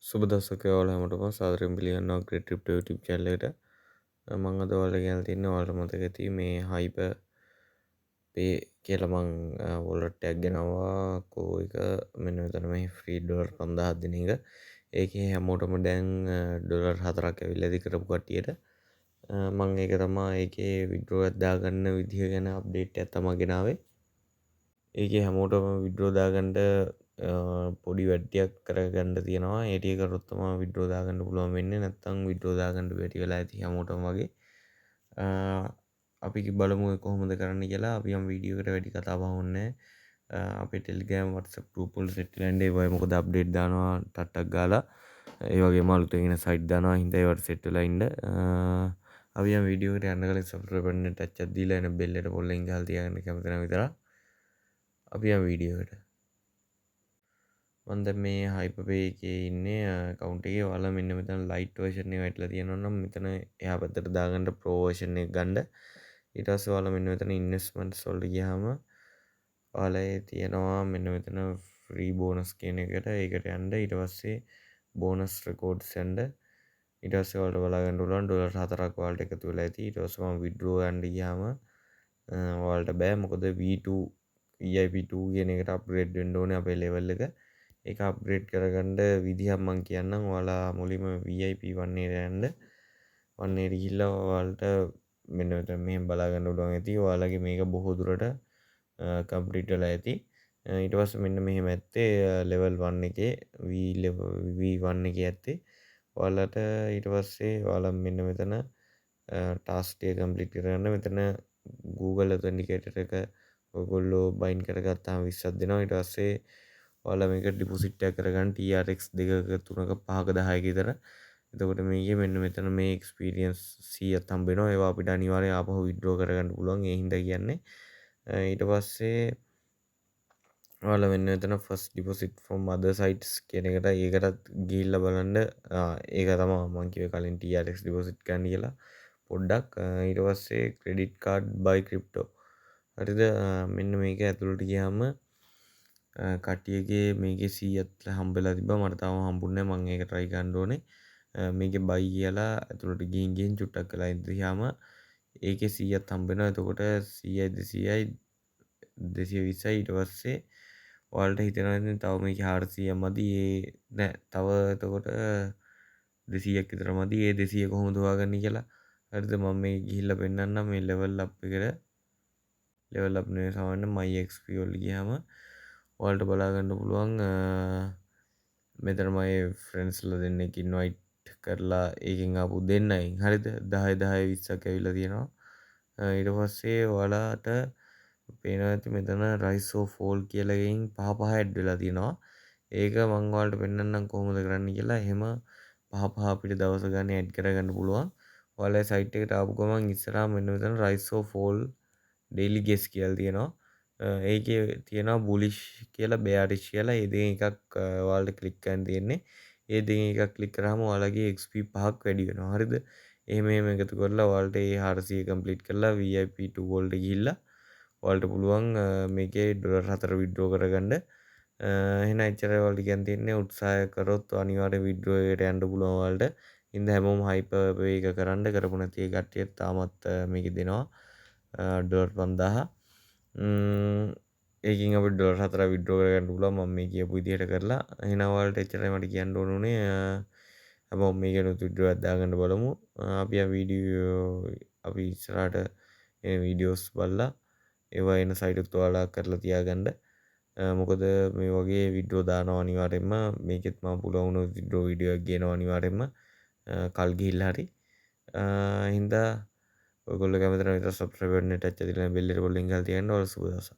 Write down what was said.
සුබ දවසක් ඔයාලා හැමෝටම සාදරයෙන් පිළිගන්නවා Great Trip to YouTube channel එකට. මම අද ඔයාලට ගෙනල්ලා තින්නේ ඔයාලට මතක ඇති මේ hyper pay කියලා මං wallet එකක් ගෙනාවා. එක මෙන්න මෙතන මේ free $5000 දෙන එක. ඒකේ හැමෝටම දැන් ඩොලර් 4ක් ඇවිල්ලා ඉදි කරපු කට්ටියට. මං ඒක තමයි ඒකේ withdraw එකක් දාගන්න විදිහ ගැන අප්ඩේට් එකක් තමයි ගෙනාවේ. ඒකේ හැමෝටම withdraw දාගන්න පොඩි වැඩියක් කරගන්න තියෙනවා. ඒ ටික කරොත් තමයි withdraw දාගන්න පුළුවන් වෙන්නේ. නැත්නම් withdraw දාගන්න බැරි වෙලා ඇති හැමෝටම වගේ. අපි බලමු කොහොමද කරන්න කියලා. අපි යම් වීඩියෝ එකට වැඩි කතා බහ ඕනේ නැහැ. අපේ Telegram WhatsApp group වල set වෙලා ඉන්න ඒවයි මොකද අප්ඩේට් දානවා ටට්ටක් ගාලා. ඒ වගේම අලුතෙන් එන site දානවා. හින්දා ඒවට set වෙලා ඉන්න. අපි යම් වීඩියෝ එකට යන්න කලින් subscribe button එක touch එකක් දීලා එන bell එක පොල්ලෙන් ගහලා තියාගන්න කැමති නම් විතරක්. අපි යම් වීඩියෝ එකට මම දැන් මේ hyperpay එකේ ඉන්නේ account එකේ. ඔයාලා මෙන්න මෙතන light version එක වැටලා තියෙනවා නම් මෙතන එහා පැත්තට දාගන්න pro version එක ගන්න. ඊට පස්සේ ඔයාලා මෙන්න මෙතන investments වලට ගියාම ඔයාලා තියෙනවා මෙන්න මෙතන free bonus කියන එකට. ඒකට යන්න. ඊට පස්සේ bonus records යන්න. ඊට පස්සේ ඔයාලට බලා ගන්න පුළුවන් ඩොලර් 4ක් ඔයාලට එකතු වෙලා ඇති. ඊට පස්සේ මම withdraw යන්න ගියාම ඔයාලට බෑ. මොකද V2 VIP2 කියන එකට අප්ග්‍රේඩ් වෙන්න ඕනේ අපේ ලෙවල් එක. ඒක අප්ග්‍රේඩ් කරගන්න විදිහක් මම කියන්නම්. ඔයාලා මුලින්ම VIP 1 එකට යන්න. 1 එකට ගිහිල්ලා ඔයාලට මෙන්න මෙතන මෙහෙම බලා ගන්න පුළුවන් ඇති. ඔයාලගේ මේක බොහෝ දුරට කම්ප්ලීට් වෙලා ඇති. ඊට පස්සේ මෙන්න මෙහෙම ඇත්තේ level 1 එකේ V1 එකේ ඇත්තේ. ඔයාලට ඊට පස්සේ ඔයාලා මෙන්න මෙතන ටාස්ක් එක කම්ප්ලීට් කරගන්න. මෙතන Google authenticator එක ඔයගොල්ලෝ බයින් කරගත්තාම 20ක් දෙනවා. ඊට පස්සේ ඔයාලා මේක ඩිපොසිට් එකක් කරගන්න TRX 2ක 3ක 5ක 10ක විතර. එතකොට මේකේ මෙන්න මෙතන මේ එක්ස්පීරියන්ස් 100ක් හම්බ වෙනවා. ඒවා අපිට අනිවාර්යෙන් ආපහු විත්ඩ්‍රෝ කරගන්න පුළුවන්. ඒ හින්දා කියන්නේ. ඊට පස්සේ ඔයාලා මෙන්න මෙතන first deposit from other sites කියන එකට ඒකටත් ගිහිල්ලා බලන්න. ඒක තමයි මම කිව්වේ කලින් TRX deposit ගන්න කියලා. පොඩ්ඩක් ඊට පස්සේ credit card by crypto. හරිද? මෙන්න මේක ඇතුළට ගියාම කට්ටියගේ මේකේ 100ත් හම්බෙලා තිබ්බා. මට තාම හම්බුන්නේ නැහැ. මම ඒක try ගන්න ඕනේ. මේකේ buy කියලා ඇතුළට ගිහින් චුට්ටක් වෙලා ඉඳියාම ඒකේ 100ත් හම්බ වෙනවා. එතකොට 100යි 200යි 220යි ඊට පස්සේ ඔයාලට හිතෙනවා ඉතින් තව මේකේ 400 මදි. නෑ තව එතකොට 200ක් විතර මදි. ඒ 200 කොහොමද හොයාගන්නේ කියලා. හරිද? මම මේ ගිහිල්ලා පෙන්නන්නම් මේ level up එකට. level up නේ සාමාන්‍ය my XP වල ගියාම ඔයාලට බලා ගන්න පුළුවන් මෙතන මගේ ෆ්‍රෙන්ඩ්ස්ලා දෙන්නෙක් ඉන්වයිට් කරලා ඒකෙන් ආපු දෙන්නයින් හරිද 10 10 20ක් ඇවිල්ලා තියෙනවා. ඊට පස්සේ ඔයාලට පේනවා ඇති මෙතන rise or fall කියලා එකකින් පහ පහ ඇඩ් වෙලා තියෙනවා. ඒක මම ඔයාලට පෙන්නන්නම් කොහොමද කරන්න කියලා. එහෙම පහ පහ අපිට දවස ගානේ ඇඩ් කරගන්න පුළුවන්. ඔයාලා සයිට් එකට ආපු ගමන් ඉස්සරහා මෙන්න මෙතන rise or fall daily guess කියලා තියෙනවා. ඒකේ තියෙනවා බුලිෂ් කියලා බෙයාරිෂ් කියලා. ඒ දෙකෙන් එකක් ඔයාලට ක්ලික් කරන්න තියෙන්නේ. ඒ දෙකෙන් එකක් ක්ලික් කරාම ඔයාලගේ XP 5ක් වැඩි වෙනවා. හරිද? එහෙම එකතු කරලා ඔයාලට ඒ 400 කම්ප්ලීට් කරලා VIP2 වලට ගිහිල්ලා ඔයාලට පුළුවන් මේකේ ඩොලර් 4 විත්ඩ්‍රෝ කරගන්න. එහෙනම් එච්චරයි ඔයාලට කියන්න තියෙන්නේ. උත්සාහය කරොත් අනිවාර්යෙන් විත්ඩ්‍රෝ එකට යන්න පුළුවන් ඔයාලට. ඉතින් හැමෝම hyper pay එක කරන්න කරපු නැති ඒ කට්ටියට තාමත් මේකේ දෙනවා ඩොලර් 5000. ඒකින් අපිට ඩොලර් 4 විත්ඩ්‍රෝ කරගන්න පුළුවන් මම මේ කියපු විදිහට කරලා. එහෙනම් ඔයාලට එච්චරයි මට කියන්න ඕනේ. හැමෝම මේකෙනුත් විත්ඩ්‍රෝ එකක් දාගන්න බලමු. අපි ඉස්සරහට එන වීඩියෝස් බලලා ඒවා එන සයිට් උත් ඔයාලා කරලා තියාගන්න. මොකද මේ වගේ විත්ඩ්‍රෝ දානවා අනිවාර්යෙන්ම. මේකෙත් මම පුළුවන් වුණොත් විත්ඩ්‍රෝ වීඩියෝ එකක් ගේනවා අනිවාර්යෙන්ම. කල් ගිහිල්ලා හරි. හින්දා ඔයගොල්ලෝ කැමති නම් විතර subscribe button එක touch කරලා bell එක පොල්ලෙන් ගහලා තියන්න. ඔයාලා සුබ දවසක්.